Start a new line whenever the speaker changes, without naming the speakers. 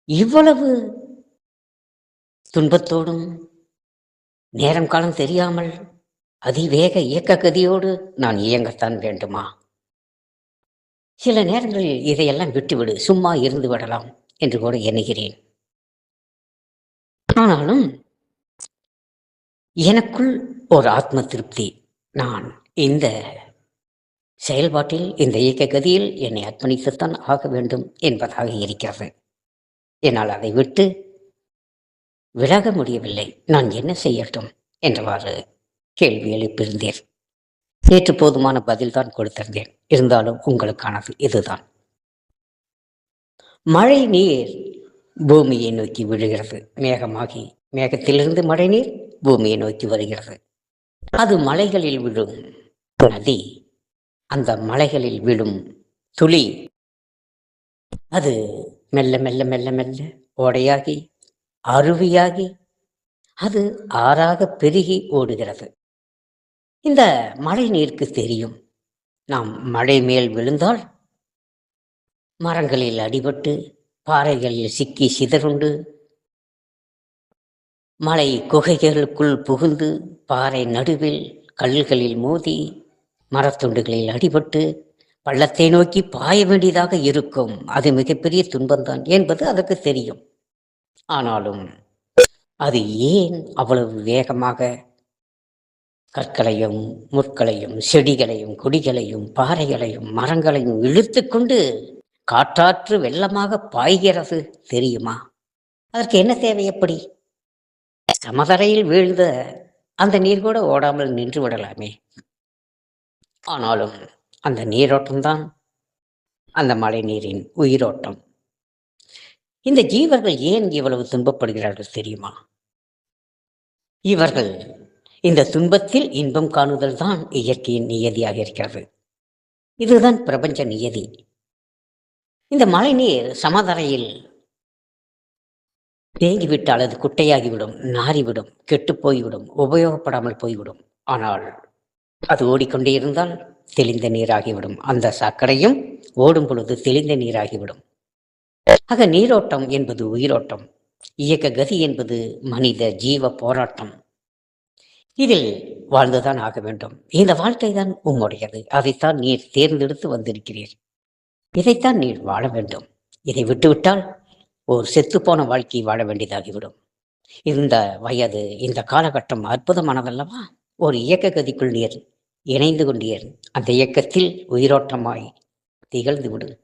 இவ்வளவு துன்பத்தோடும் நேரம் காலம் தெரியாமல் அதிவேக இயக்க கதியோடு நான் இயங்கத்தான் வேண்டுமா? சில நேரங்களில் இதையெல்லாம் விட்டுவிடு, சும்மா இருந்து விடலாம் என்று கூட எண்ணுகிறேன். ஆனாலும் எனக்குள் ஒரு ஆத்ம திருப்தி, நான் இந்த செயல்பாட்டில், இந்த இயக்க கதியில் என்னை அர்ப்பணித்துத்தான் ஆக வேண்டும் என்பதாக இருக்கிறது. என்னால் அதை விட்டு விலக முடியவில்லை. நான் என்ன செய்யட்டும் என்றவாறு கேள்வி எழுப்பியிருந்தேன். நேற்று போதுமான பதில்தான் கொடுத்திருந்தேன். இருந்தாலும் உங்களுக்கானது இதுதான். மழை நீர் பூமியை நோக்கி விழுகிறது. மேகமாகி மேகத்திலிருந்து மழை நீர் பூமியை நோக்கி வருகிறது. அது மலைகளில் விழும் நதி. அந்த மலைகளில் விழும் துளி அது மெல்ல மெல்ல மெல்ல மெல்ல ஓடையாகி அருவியாகி அது ஆறாக பெருகி ஓடுகிறது. இந்த மழை நீருக்கு தெரியும், நாம் மழை மேல் விழுந்தால் மரங்களில் அடிபட்டு பாறைகளில் சிக்கி சிதறுண்டு, மலை குகைகளுக்குள் புகுந்து பாறை நடுவில் கல்களில் மோதி மரத்துண்டுகளில் அடிபட்டு பள்ளத்தை நோக்கி பாய வேண்டியதாக இருக்கும். அது மிகப்பெரிய துன்பம்தான் என்பது அதற்கு தெரியும். ஆனாலும் அது ஏன் அவ்வளவு வேகமாக கற்களையும் முற்களையும் செடிகளையும் கொடிகளையும் பாறைகளையும் மரங்களையும் இழுத்து கொண்டு காற்றாற்று வெள்ளமாக பாய்கிறது தெரியுமா? அதற்கு என்ன தேவை? எப்படி? சமதரையில் வீழ்ந்த அந்த நீர் கூட ஓடாமல் நின்று விடலாமே. ஆனாலும் அந்த நீரோட்டம்தான் அந்த மழை நீரின் உயிரோட்டம். இந்த ஜீவர்கள் ஏன் இவ்வளவு துன்பப்படுகிறார்கள் தெரியுமா? இவர்கள் இந்த துன்பத்தில் இன்பம் காணுதல் தான் இயற்கையின் நியதியாக இருக்கிறது. இதுதான் பிரபஞ்ச நியதி. இந்த மழை நீர் சமதரையில் தேங்கிவிட்டால் அது குட்டையாகிவிடும், நாறிவிடும், கெட்டு போய்விடும், உபயோகப்படாமல் போய்விடும். ஆனால் அது ஓடிக்கொண்டே இருந்தால் தெளிந்த நீராகிவிடும். அந்த சாக்கடையும் ஓடும் பொழுது தெளிந்த நீராகிவிடும். ஆக நீரோட்டம் என்பது உயிரோட்டம். இயக்க கதி என்பது மனித ஜீவ போராட்டம். இதில் வாழ்ந்துதான் ஆக வேண்டும். இந்த வாழ்க்கை தான் உம்முடையது. அதைத்தான் நீர் தேர்ந்தெடுத்து வந்திருக்கிறீர். இதைத்தான் நீர் வாழ வேண்டும். இதை விட்டுவிட்டால் ஒரு செத்துப்போன வாழ்க்கையை வாழ வேண்டியதாகிவிடும். இந்த வயது, இந்த காலகட்டம் அற்புதமானதல்லவா? ஒரு இயக்க கதிக்குள் நீர் இணைந்து கொண்டீர். அந்த இயக்கத்தில் உயிரோட்டமாய் திகழ்ந்து விடும்.